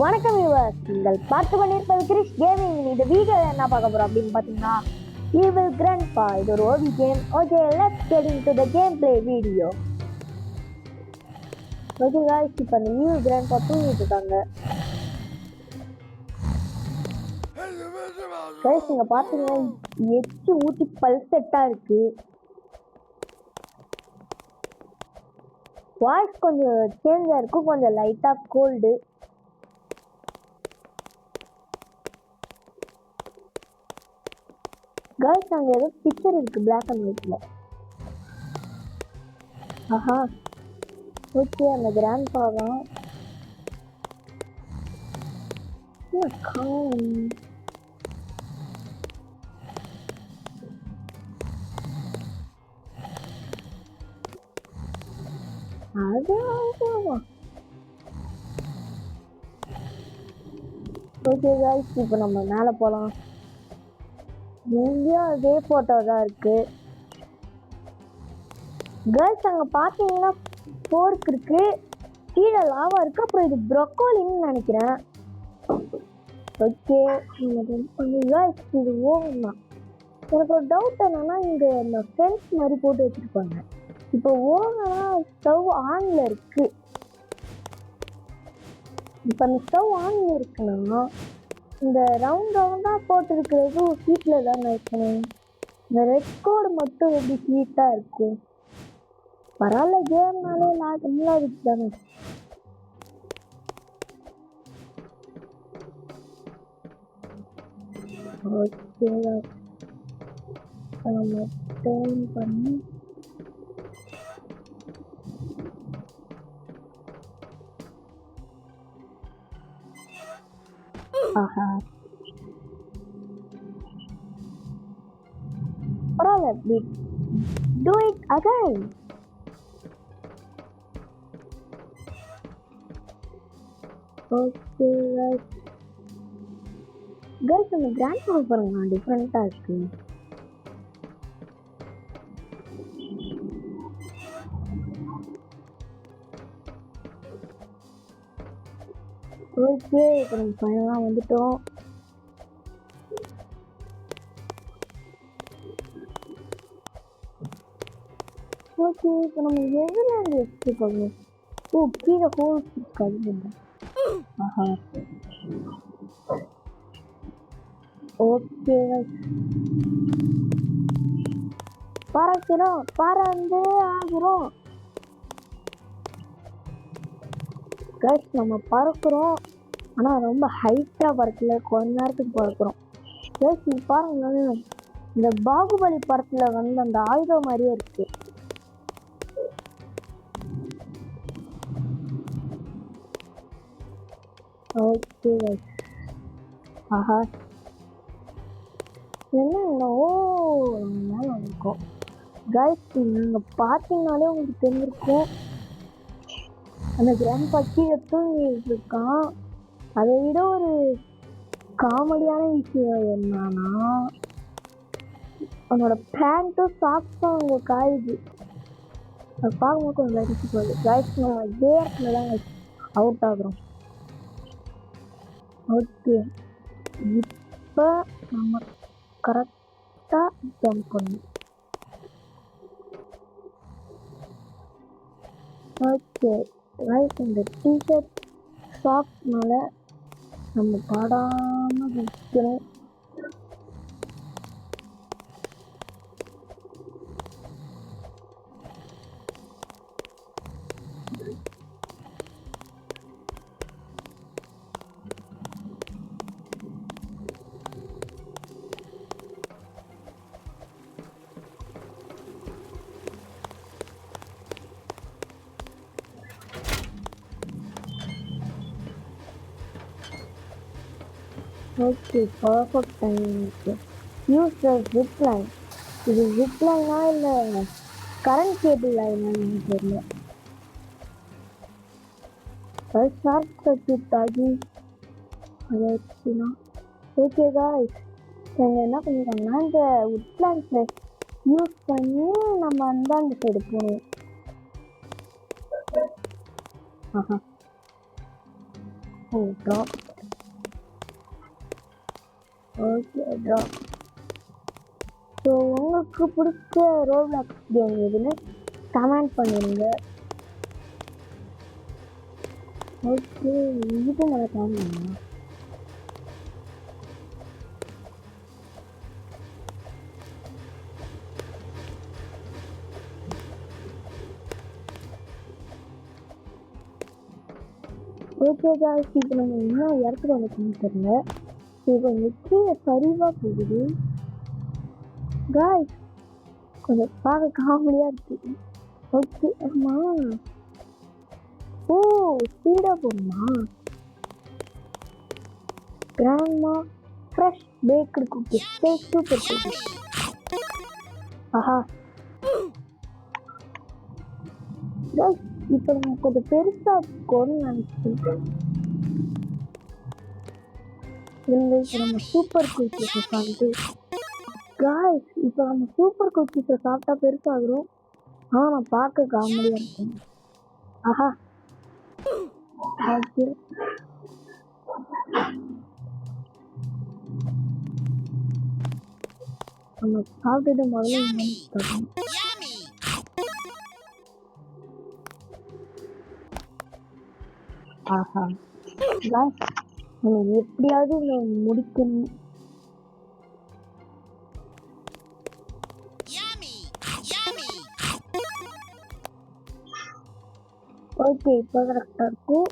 வணக்கம் வியூவர்ஸ், நீங்கள் பார்த்து கொண்டிருப்பது கிரிஷ் கேமிங். இந்த வீடியோவில் என்ன பார்க்க போறோம் அப்படின்னு பார்த்தீங்கன்னா, ஈவில் கிராண்ட்பா. இது ஒரு OP game. Okay, let's get into the game play video. Okay guys, இப்போ அந்த ஈவில் கிராண்ட்பா தூங்கிட்டு இருக்காங்க. गाइस, நீங்க பார்த்தீங்கன்னா எச்சி ஊத்தி பல்செட்டா இருக்கு. வாய்ஸ் கொஞ்சம் சேஞ்சா இருக்கும், கொஞ்சம் லைட்டா கோல்டு. गाइस, அங்க ஏதோ பிக்சர் இருக்கு பிளாக் அண்ட் ஒயிட்ல. ஆஹா, ஓகே, அந்த கிராண்ட்பா தான். ஓகே गाइस, இப்போ நம்ம மேலே போகலாம். எங்கேயும் அதே ஃபோட்டோ தான் இருக்கு. கேர்ள்ஸ், அங்கே பார்த்தீங்கன்னா போர்க் இருக்கு, கீழே லாவா இருக்கு, அப்புறம் இது ப்ரொக்கோலின்னு நினைக்கிறேன். ஓகே गाइस, இது ஓவன் தான். எனக்கு ஒரு டவுட் என்னன்னா, இங்கே இந்த ஃபென்ஸ் மாதிரி போட்டு வச்சிருப்பாங்க. இப்போ ஓவனா ஸ்டவ் ஆன்ல இருக்கு. இப்போ அந்த ஸ்டவ் ஆன்ல இருக்குன்னா இந்த ரவுண்ட் ரவுண்டா போட்டு இருக்கிறது ஹீட்ல தான் இருக்கணும். இந்த ரெட் கோடு மட்டும் எப்படி ஹீட்டா இருக்கும்? பரவாயில்ல, கேம்னாலே நல்லா இருக்கு தானே. ஓகே, நம்ம டர்ன் பண்ணி ஆஹா, பரவாயில்ல, do it again. Okay guys, அந்த கிராண்ட்பா பாருங்க, டிஃபரெண்டா இருக்கு. ஓகே, இப்போ நம்ம ஃபைனலாக வந்துட்டோம். ஓகே, இப்போ நம்ம எதில் இருந்து எடுத்து போகணும்? ஓ, கீழே ஹோல்ஸ் இருக்காது. ஆஹா, ஓகே, பறக்கிறோம், பறந்து ஆகிறோம். கைஸ், நம்ம பறக்கிறோம், ஆனால் ரொம்ப ஹைட்டாக பறக்கல, கொஞ்ச நேரத்துக்கு பறக்கிறோம். கைஸ், இது பாருங்க, இந்த பாகுபலி படத்தில் வந்து அந்த ஆயுதம் மாதிரியே இருக்கு. ஓகே கைஸ், ஆஹா, என்ன ஓ மேலே இருக்கும். கைஸ், நீங்கள் பார்த்தீங்கனாலே உங்களுக்கு தெரிஞ்சிருக்கும், அந்த கிராண்ட்பா கீழே தூங்கிட்டு இருக்கான். அதை விட ஒரு காமெடியான விஷயம் என்னன்னா, அவனோட பேண்ட்டும் சாக்ஸும் அங்கே காயுது. அதை பார்க்கும்போது கொஞ்சம் லடிச்சு போகுது. கைஸ், நம்ம இதே இடத்துல தான் அவுட் ஆகுறோம். ஓகே, இப்போ நம்ம கரெக்டாக ஜம்ப் பண்ணணும். ஓகே ரைட், இந்த டிஷர்ட் ஷாப்னால நம்ம பாடாமல் விற்கிறோம். ஓகே, பர்ஃபெக்ட் டைம் இருக்கு. Use the zip line. இது ஜிப் லைனா இல்லை கரண்ட் கேபிள் லைனான்னு தெரியல. ஷார்ட் சர்க்யூட் ஆகி அதை வச்சுன்னா ஓகே காய்ஸ், இவங்க என்ன பண்ணிருக்காங்கன்னா, இந்த உட் பிளான்ஸை யூஸ் பண்ணி நம்ம அந்த சைடு போகணும். ஆஹா, ட்ராப். Okay drop. ஸோ உங்களுக்கு பிடிச்ச ரோப்ளாக்ஸ் கேம் எதுன்னு கமெண்ட் பண்ணிடுங்க. ஓகே இது நல்லா காணுமா? ஓகே காய்ஸ், இப்போ நம்ம இன்னும் இடத்துல வந்துக்கணும்னு தெரியல. இப்போ கீழே சரிவாக போகுது காய்ஸ், கொஞ்சம் பார்க்க காமெடியாக இருக்குது. ஓகே ஆமாம். ஓ ஸ்பீடாக போகணுமா? Grandma fresh bakery cookies, super cookies. ஆஹா காய்ஸ், இப்போ நம்ம கொஞ்சம் பெருசாக இருக்கும்னு நினச்சிட்டேன். இப்போ நம்ம சூப்பர் குக்கீஸை சாப்பிட்டு காய்ஸ், இப்போ நம்ம சூப்பர் குக்கீஸை சாப்பிட்டா பெருசாகிறோம். ஆனால் நான் பார்க்க காமெடியாக இருக்கேன். ஆஹா ஓகே நம்ம சாப்பிட்டது முதல்ல ஆஹா காய்ஸ், நம்ம எப்படியாவது முடிக்கணும். ஓகே இப்போ கரெக்டாக இருக்கும்.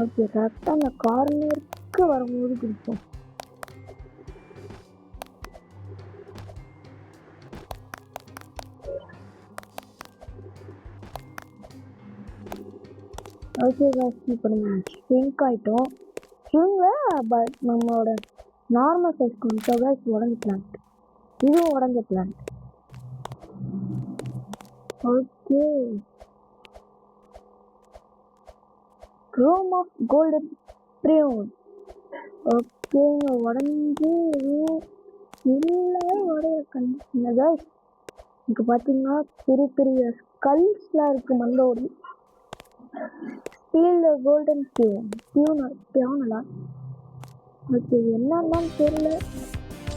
ஓகே கரெக்டாக அந்த கார்னருக்கு வரும்போது பிடிக்கும். ஓகே காய்ஸ், இப்போ நம்ம ஷ்ரிங்க் ஆகிட்டோம். ஷ்ரிங்கில் பட் நம்மளோட நார்மல் சைஸ் கொஞ்சம் காய்ஸ் உடஞ்ச பிளான்ட், இதுவும் உடஞ்ச plant. Okay room of golden ப்ரியோன். ஓகே உடஞ்சி இல்லை உடைய கண்டிஷன் காய்ஸ். இங்கே பார்த்தீங்கன்னா பெரிய பெரிய ஸ்கல்ஸ்லாம் இருக்குது மண்டோடி. ஸ்டீல் கோல்டன் பியோனலா. ஓகே என்னன்னு தெரியல.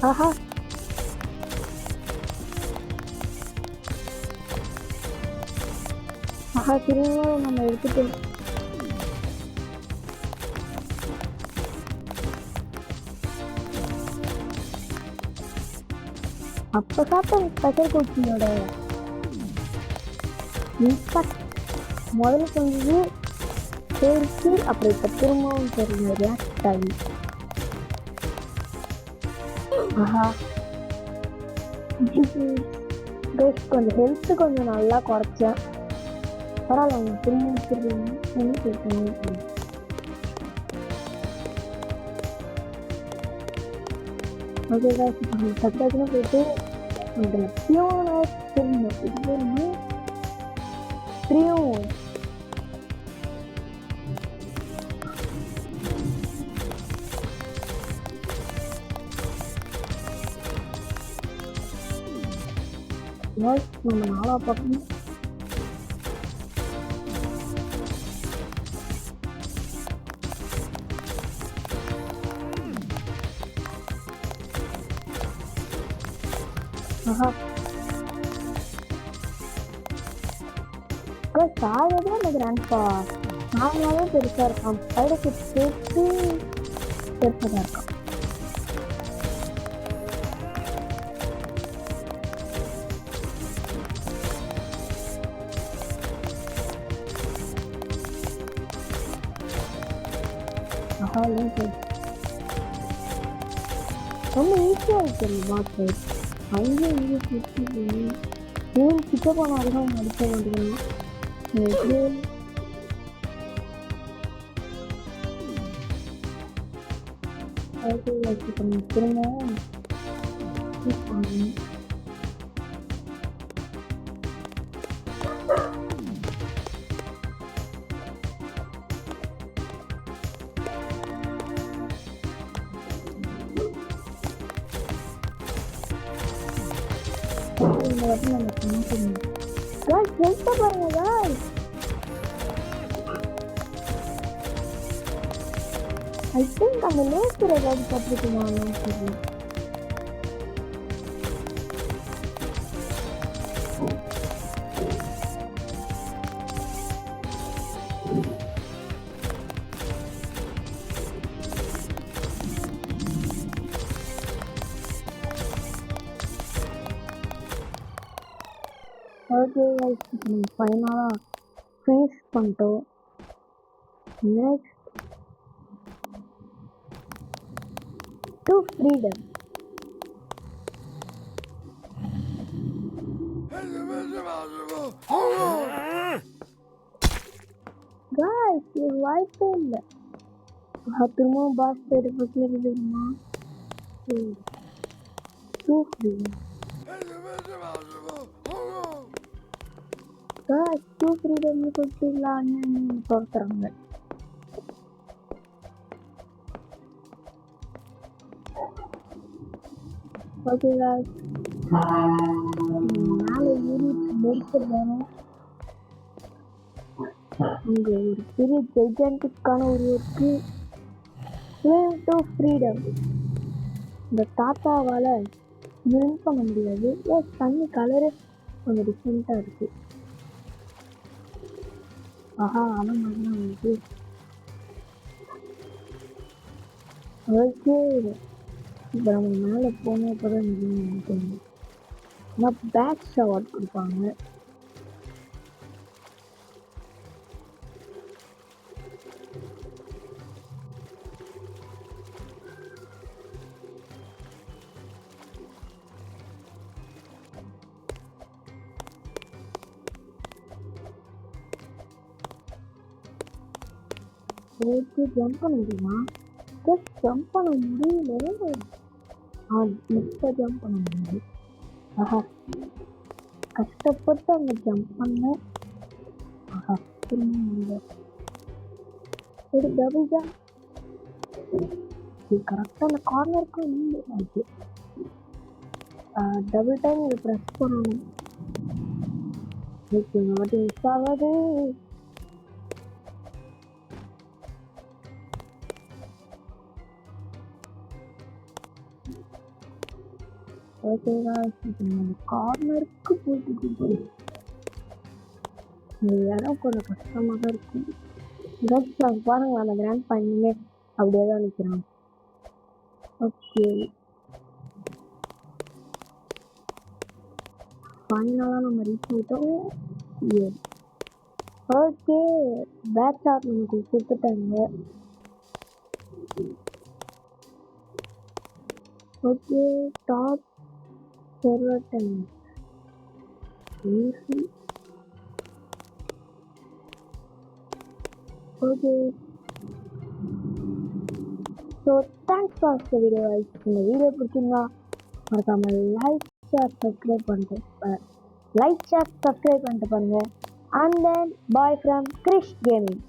ஆஹா ஆஹா திரும்ப நம்ம எடுத்துட்டோம். அப்போ சாப்பிட்ட ஸ்பெஷல் குக்கியோட இன்ஸ்பெக்ட் முதல்ல செஞ்சு சேர்த்து அப்புறம் இப்போ திரும்பவும் தெரியும் ரியாக்ட் ஆகி. ஆஹா கொஞ்சம் ஹெல்த்து கொஞ்சம் நல்லா குறைச்சேன். பரவாயில்ல திரும்ப கேட்கணும். ஓகே காய்ஸ், இப்போ நம்ம சட்டாச்சுன்னா போயிட்டு அதில் பியோனா திரும்ப இது பிரியோன். நம்ம நாளா பார்க்கணும். ஆஹா சாயதே அந்த கிராண்ட்பா நார்மலாகவே பெருசாக இருக்கான். சைடு எஃபெக்ட் சேர்த்து பெருசாக இருக்கான். ஆஹா ரொம்ப ஈஸியாக இருக்குது பார்த்து. அங்கேயும் இங்கேயும் சுற்றி ஏன் கிட்ட போனாலும் அடிக்க மாட்டேங்கிறான். திரும்ப பாருங்க ஐ திங்க் அந்த லேசர் ஏதாவது பட்டிருக்குமான்னு தெரியல. ஓகே கைஸ், நம்ம ஃபைனலாக ஃப்ரீஸ் பண்ணிட்டோம். Next to freedom. கைஸ், இது வாய்ப்பே இல்லை. திரும்பவும் பாஸ் பேர் பக்கத்தில் இருக்குமா? To freedom. Guys, to freedom கொடுத்துடலான்னு சொல்கிறாங்க. ஓகே கைஸ், மேலே ஏறிட்டு முடிச்சிருந்தானே அங்கே ஒரு பெரிய ஜெய்ஜான்டிக்கான ஒரு இருக்கு. Swim to freedom. இந்த தாத்தாவால் ஸ்விம் பண்ண முடியாது. தண்ணி கலரு கொஞ்சம் டிஃப்ரெண்ட்டாக இருக்கு. ஆஹா, அவன் மாதிரி தான் வந்து ஓகே. இப்போ நம்ம மேலே போனோம் கூட நினைக்கிறேன். ஆனால் பேக் ஷவர் கொடுப்பாங்க. ஓகே, ஜம்ப் பண்ண முடியுமா? ஜஸ்ட் ஜம்ப் பண்ண முடியல. இப்போ ஜம்ப் பண்ண முடியாது. ஆஹா, கஷ்டப்பட்டு அங்கே ஜம்ப் பண்ண. ஆஹா, திரும்ப முடியல. ஒரு டபுள் ஜம்ப். இது கரெக்டாக அந்த கார்னருக்கு இல்லை. ஆச்சு டபுள் டைம் இதை ப்ரெஸ் பண்ணணும். ஓகே, மட்டும் மிஸ் ஆகாது. ஓகே கைஸ், இப்போ நம்ம கார்னருக்கு போயிட்டு இந்த இடம் கொஞ்சம் கஷ்டமாக தான் இருக்கும். ஜஸ்ட் பாருங்க, அந்த கிராண்ட் ஃபைனலே அப்படியே தான் நிற்கிறான். ஓகே, ஃபைனலாக நம்ம ரீச் ஆகிட்டோம். ஓகே, பேக் ஷாட் நமக்கு கொடுத்துட்டாங்க. Okay, top server time easy. Okay, so thanks for the video guys. இந்த வீடியோ பிடிச்சிருந்தா மறக்காமல் லைக் ஷேர் சப்ஸ்கிரைப் பண்ணிட்டு பாருங்கள். And then bye from Krish gaming.